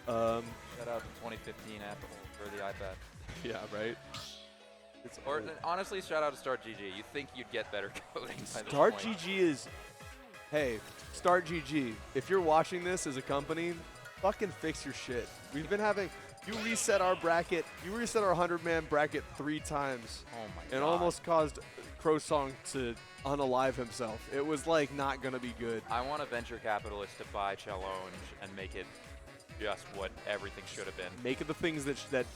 Shout out to 2015 Apple for the iPad. Yeah, right. Or honestly, shout out to Start GG. You think you'd get better coding by this Start point. GG is, hey, Start GG. If you're watching this as a company, fucking fix your shit. We've been having, you reset our bracket, you reset our 100-man bracket 3 times. Oh my god. And almost caused Crowsong to unalive himself. It was like not gonna be good. I want a venture capitalist to buy Challenge and make it just what everything should have been. Make it the things that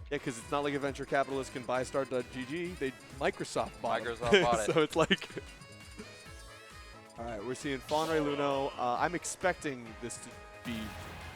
yeah, because it's not like a venture capitalist can buy Start.gg. Microsoft bought it. Microsoft bought it. So it's like, all right, we're seeing Fawn Reyluno. I'm expecting this to be,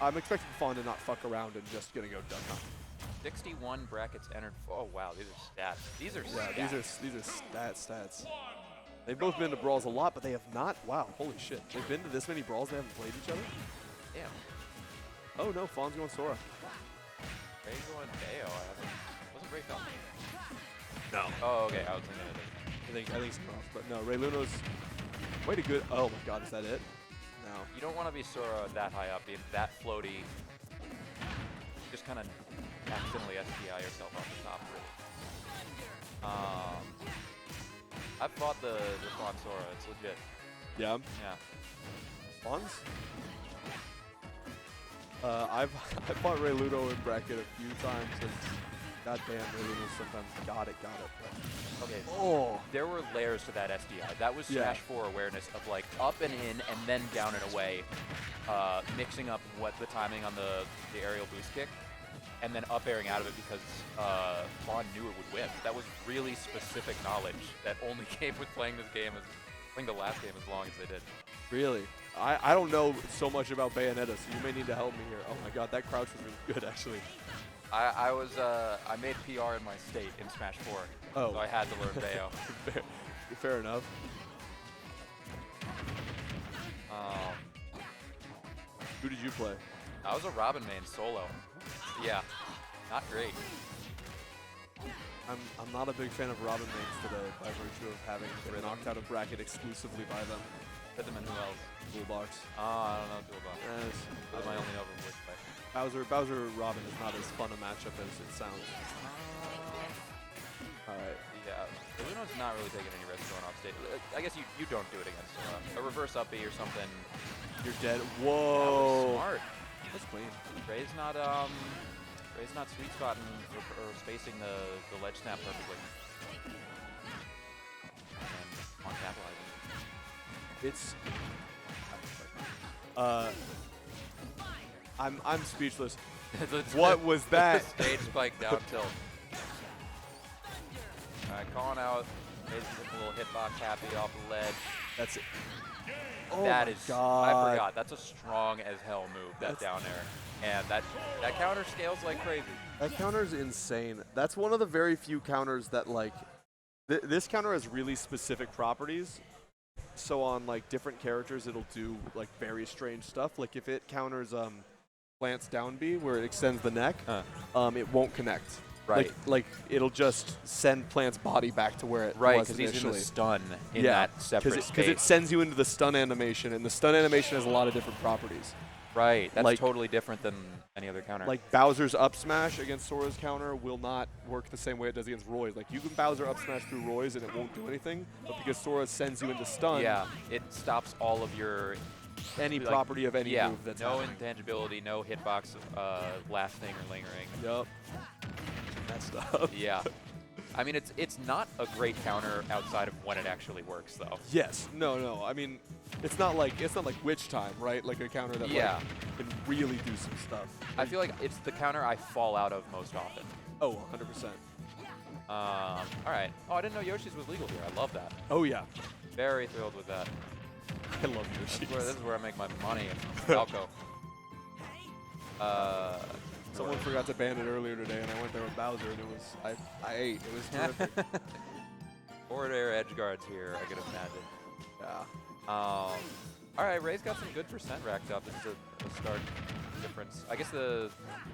I'm expecting Fawn to not fuck around and just gonna go Duckhunt. 61 brackets entered. Oh wow, these are stats. These are stats. Yeah, these are stats. They've both been to Brawls a lot, but they have not. Wow, holy shit! They've been to this many Brawls. They haven't played each other. Damn. Oh no, Fawn's going Sora. Ray going Bayo. Wasn't Ray Fawn? No. Oh, okay. I was thinking I think something else, but no. Reyluno's way to good. Oh my god, is that it? No. you don't want to be Sora that high up, being that floaty. Just kind of accidentally SPI yourself off the top, really. I've fought the Fawn Sora. It's legit. Yeah. Yeah. Fawns? I fought Reyluno in bracket a few times, and goddamn, Reyluno sometimes got it. But Okay. oh, There were layers to that SDI. That was Yeah. Smash 4 awareness of like up and in and then down and away, mixing up what the timing on the aerial boost kick, and then up airing out of it because Fawn knew it would win. That was really specific knowledge that only came with playing this game, playing the last game as long as they did. really? I don't know so much about Bayonetta, so you may need to help me here. Oh my god, that crouch was really good, actually. I made PR in my state in Smash 4, Oh. so I had to learn Bayo. Fair enough. Who did you play? I was a Robin main solo. Yeah, not great. I'm not a big fan of Robin mains today by virtue of having been knocked out of bracket exclusively by them. Rhythm and who else? Toolbox. I don't know Toolbox. Yes. That's my only know from voice play. Bowser Robin is not as fun a matchup as it sounds. All right. Yeah, Reyluno's not really taking any risks going off stage. I guess you don't do it against a reverse up B or something. You're dead. That was Whoa. smart. That's clean. Ray's not sweet spotting or spacing the ledge snap perfectly. And on capitalizing. It's. I'm speechless. What was that? Stage spike down tilt. Alright, calling out. Ray's a little hitbox happy off the ledge. That's it. Oh That my is, God. I forgot. That's a strong as hell move, that down air. And that counter scales like crazy. That counter's insane. That's one of the very few counters that like, this counter has really specific properties. So on like different characters, it'll do like very strange stuff. Like if it counters plants down B where it extends the neck, it won't connect. Right. Like it'll just send Plant's body back to where it Right, was because he's in initially. the stun in that separate space. Because it sends you into the stun animation, and the stun animation has a lot of different properties. Right, that's like- totally different than any other counter. Like Bowser's up smash against Sora's counter will not work the same way it does against Roy's. Like you can Bowser up smash through Roy's and it won't do anything, but because Sora sends you into stun, yeah, it stops all of your any like, property of any yeah, move that's no happening. intangibility, no hitbox lasting or lingering. Yup. That stuff. Yeah. I mean, it's not a great counter outside of when it actually works, though. Yes. No. I mean, it's not like Witch Time, right? Like a counter that Yeah. like, can really do some stuff. I feel like it's the counter I fall out of most often. Oh, 100%. All right. Oh, I didn't know Yoshi's was legal here. I love that. Oh yeah. Very thrilled with that. I love Yoshi. This is where I make my money. Falco. Someone forgot to ban it earlier today, and I went there with Bowser, and it was I ate. It was terrific. Forward air edge guards here, I could imagine. Yeah. All right, Ray's got some good percent racked up. This is a start difference. I guess I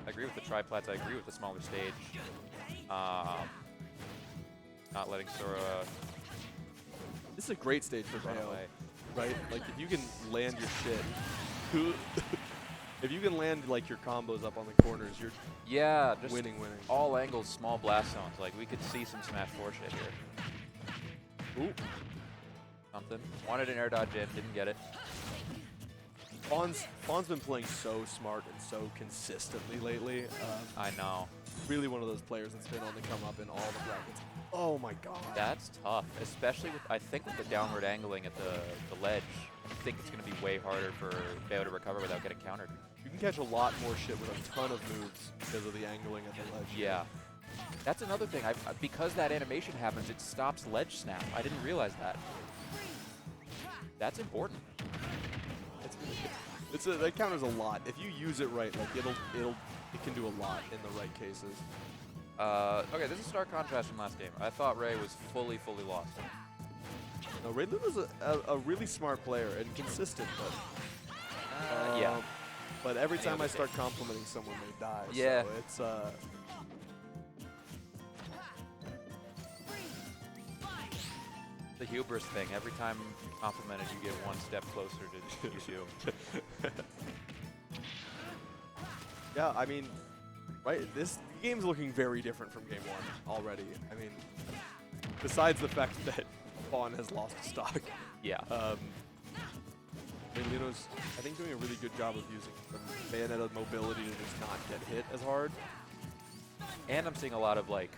agree with the triplats. I agree with the smaller stage. Not letting Sora This is a great stage for run Bayo, away. right? Like if you can land your shit. Who? If you can land like your combos up on the corners, you're Yeah, just winning. all angles, small blast zones. Like, we could see some Smash 4 shit here. Ooh. Something. Wanted an air dodge in, didn't get it. Fawn's been playing so smart and so consistently lately. I know. Really one of those players that's been on the come up in all the brackets. Oh my god. That's tough, especially with, I think with the downward angling at the ledge. I think it's going to be way harder for Bayo to recover without getting countered. You can catch a lot more shit with a ton of moves because of the angling at the ledge. Yeah. That's another thing. Because that animation happens, it stops ledge snap. I didn't realize that. That's important. That counters a lot. If you use it right, like it can do a lot in the right cases. Okay, this is stark contrast from last game. I thought Ray was fully lost. No, Reyluno's a really smart player and consistent, but yeah. But every time I start complimenting someone, they die. Yeah. So it's the hubris thing. Every time you compliment it, you get one step closer to you do. Yeah, I mean, right? This game's looking very different from game one already. I mean, besides the fact that Fawn has lost stock. Yeah. Reyluno's, I think, doing a really good job of using the Bayonetta mobility to just not get hit as hard. And I'm seeing a lot of like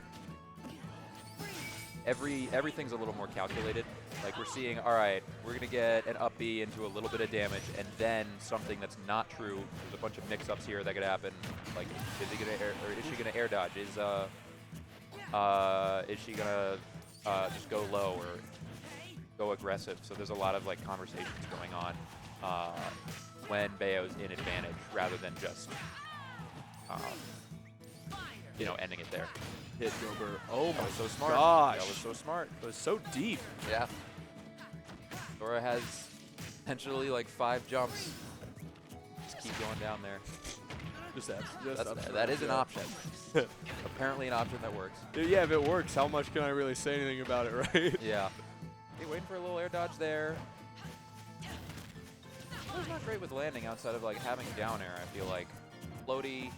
everything's a little more calculated. Like we're seeing, all right, we're gonna get an up B into a little bit of damage, and then something that's not true. There's a bunch of mix-ups here that could happen. Like, is he gonna air, or is she gonna air dodge? Is she gonna just go low or go aggressive? So there's a lot of like conversations going on when Bayo's in advantage, rather than just you know, ending it there. Hit Gober. Oh my so smart. gosh. That was so smart. It was so deep. Yeah. Sora has potentially like 5 jumps. Just keep going down there. That is an option. Apparently an option that works. Yeah, if it works, how much can I really say anything about it, right? Yeah. Hey, waiting for a little air dodge there. It's not great with landing outside of like having down air, I feel like. Floaty.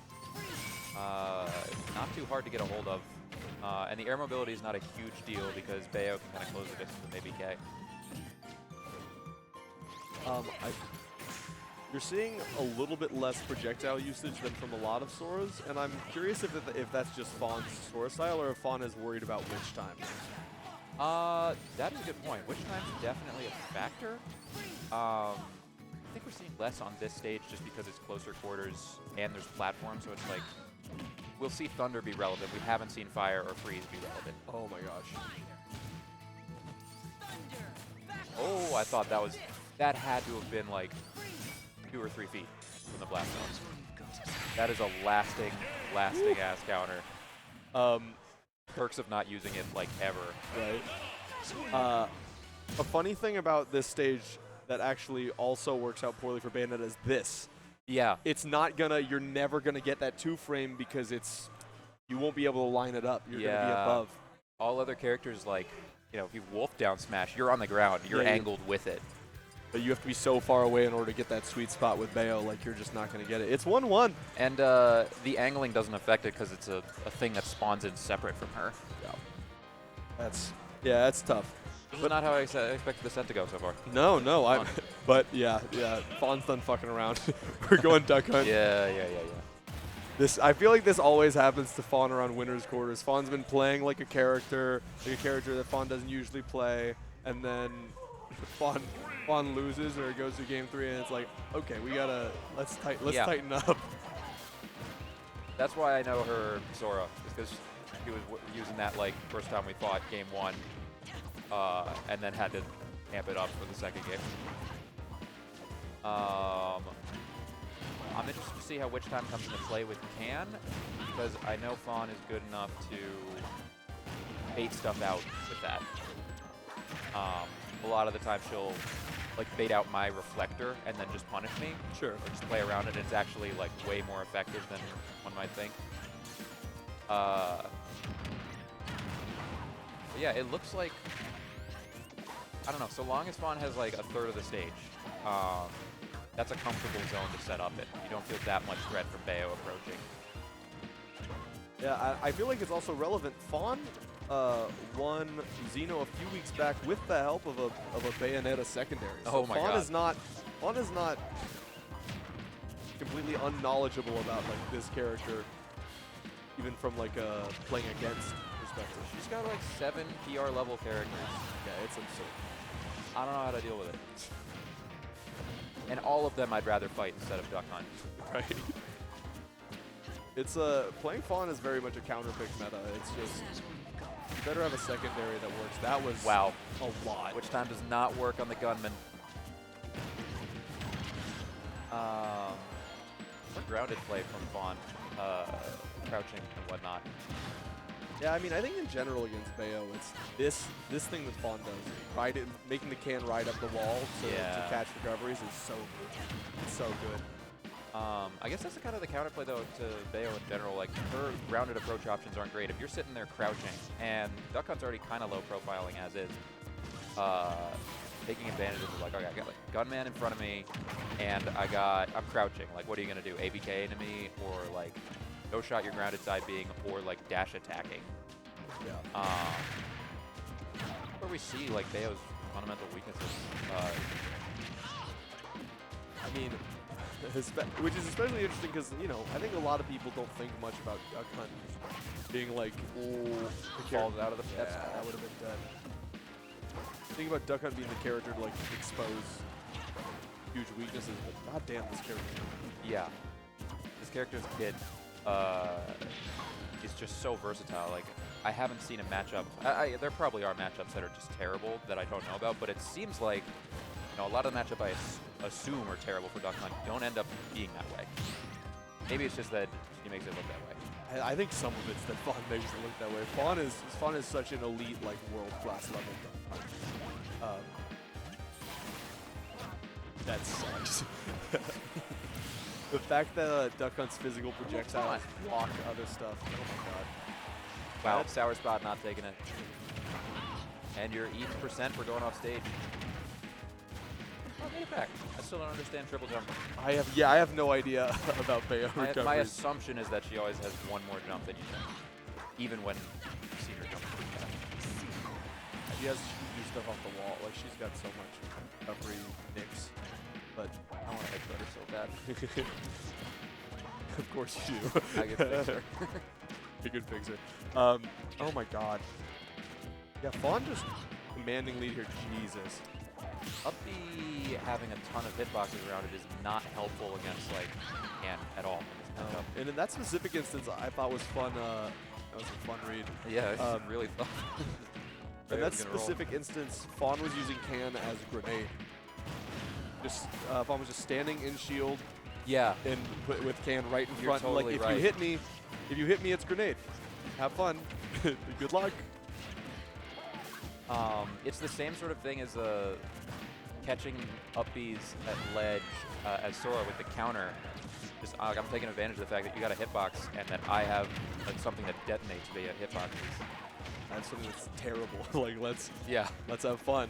Not too hard to get a hold of. And the air mobility is not a huge deal because Bayo can kind of close the distance with ABK. You're seeing a little bit less projectile usage than from a lot of Soras, and I'm curious if that's just Fawn's Sora style or if Fawn is worried about witch time. That is a good point. Witch time's definitely a factor. I think we're seeing less on this stage just because it's closer quarters and there's platforms, so it's like we'll see Thunder be relevant. We haven't seen Fire or Freeze be relevant. Oh my gosh. Oh, I thought that had to have been like 2 or 3 feet from the blast zones. That is a lasting ass counter. Perks of not using it like ever. Right. A funny thing about this stage that actually also works out poorly for Bayonetta is this. Yeah. It's not gonna, you're never gonna get that 2-frame because you won't be able to line it up. You're gonna be above. All other characters, like, you know, if you wolf down smash, you're on the ground. You're angled with it. But you have to be so far away in order to get that sweet spot with Bayo, like you're just not gonna get it. It's 1-1. And the angling doesn't affect it because it's a thing that spawns in separate from her. Yeah. That's tough. This is not how I expected the set to go so far. No, but yeah, Fawn's done fucking around. We're going Duck Hunt. Yeah. I feel like this always happens to Fawn around winners quarters. Fawn's been playing like a character that Fawn doesn't usually play, and then Fawn loses or goes to game 3, and it's like, okay, we gotta let's tighten up. That's why I know her Sora, is because she was using that like first time we fought game 1. And then had to amp it up for the second game. I'm interested to see how Witch Time comes into play with Can, because I know Fawn is good enough to bait stuff out with that. A lot of the time she'll like bait out my reflector and then just punish me. Sure. Or just play around it. It's actually like way more effective than one might think. But yeah, it looks like, I don't know, so long as Fawn has like a third of the stage, that's a comfortable zone to set up in. You don't feel that much threat from Bayo approaching. Yeah, I feel like it's also relevant. Fawn won Xeno a few weeks back with the help of a Bayonetta secondary. So Oh my God. Fawn is not completely unknowledgeable about like this character, even from like a playing against perspective. She's got like 7 PR level characters. Yeah, it's absurd. I don't know how to deal with it. And all of them I'd rather fight instead of Duck Hunt. Right. It's playing Fawn is very much a counter pick meta. It's just you better have a secondary that works. That was Wow. a lot. Which time does not work on the gunman. More grounded play from Fawn, crouching and whatnot. Yeah, I mean, I think in general against Bayo, it's this thing that Fawn does, making the can ride up the wall to catch recoveries is so good. It's so good. I guess that's kind of the counterplay though to Bayo in general. Like her grounded approach options aren't great. If you're sitting there crouching, and Duckhunt's already kind of low profiling as is, taking advantage of like, okay, I got like gunman in front of me, and I'm crouching. Like, what are you gonna do? ABK into me, or like no shot your grounded side being, or like dash attacking. Yeah. Where we see like Bayo's fundamental weaknesses. I mean, which is especially interesting because, you know, I think a lot of people don't think much about Duckhunt being like, oh, Falls out of the yeah, pep. that would have been dead. Think about Duckhunt being the character to like expose huge weaknesses, but god damn this character. Yeah. This character's kid is just so versatile. Like, I haven't seen a matchup. There probably are matchups that are just terrible that I don't know about, but it seems like, you know, a lot of the matchup I assume are terrible for Duckhunt don't end up being that way. Maybe it's just that he makes it look that way. I think some of it's that Fawn makes it look that way. Fawn is such an elite, like, world-class level Duckhunt. That sucks. The fact that Duckhunt's physical projectiles block other stuff. Oh my god. Wow, sour spot not taking it. And your E% for going off stage. Oh, made it back. I still don't understand triple jump. I have no idea about Bayo recoveries. My assumption is that she always has one more jump than you think, even when you see her jump. She has huge stuff off the wall. Like, she's got so much recovery nicks. But I want to headbutt her so bad. Of course you do. I can fix her. You can fix her. Oh my god. Yeah, Fawn just commanding lead here. Jesus. Uppy having a ton of hitboxes around it is not helpful against like Can at all. And in that specific instance, I thought was fun. That was a fun read. Yeah, it's really fun. In that specific instance, Fawn was using Can as a grenade. Just Fawn was just standing in shield. Yeah. And with Can right in You're front. totally like if right. you hit me, it's grenade. Have fun. Good luck. It's the same sort of thing as catching Uppies at ledge as Sora with the counter. Just I'm taking advantage of the fact that you got a hitbox and that I have something that detonates via hitboxes. That's something that's terrible. Like let's have fun.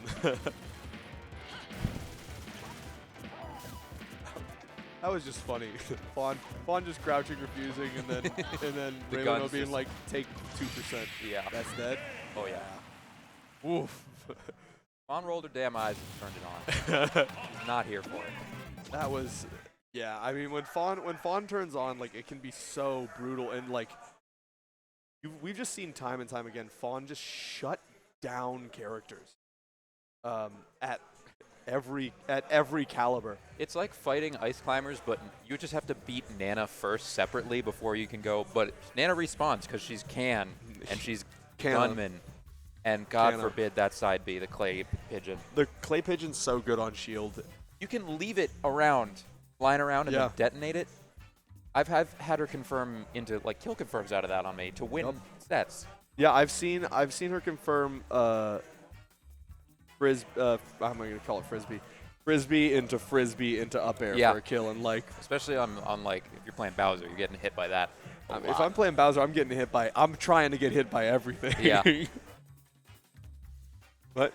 That was just funny. Fawn just crouching, refusing, and then The Reyluno being like, take 2%. Yeah. That's dead. Oh yeah. Oof. Fawn rolled her damn eyes and turned it on. She's not here for it. That was, yeah. I mean, when Fawn turns on, like it can be so brutal, and like we've just seen time and time again, Fawn just shut down characters at every caliber. It's like fighting ice climbers, but you just have to beat Nana first separately before you can go. But Nana respawns because she's Can and she's Gunman. And God forbid that side be the clay pigeon. The clay pigeon's so good on shield. You can leave it around, flying around, and then detonate it. I've had her confirm into like kill confirms out of that on me to win sets. Yeah, I've seen her confirm I'm gonna call it frisbee into up air for a kill, and like especially on like if you're playing Bowser, you're getting hit by that. If I'm playing Bowser, I'm trying to get hit by everything. Yeah. But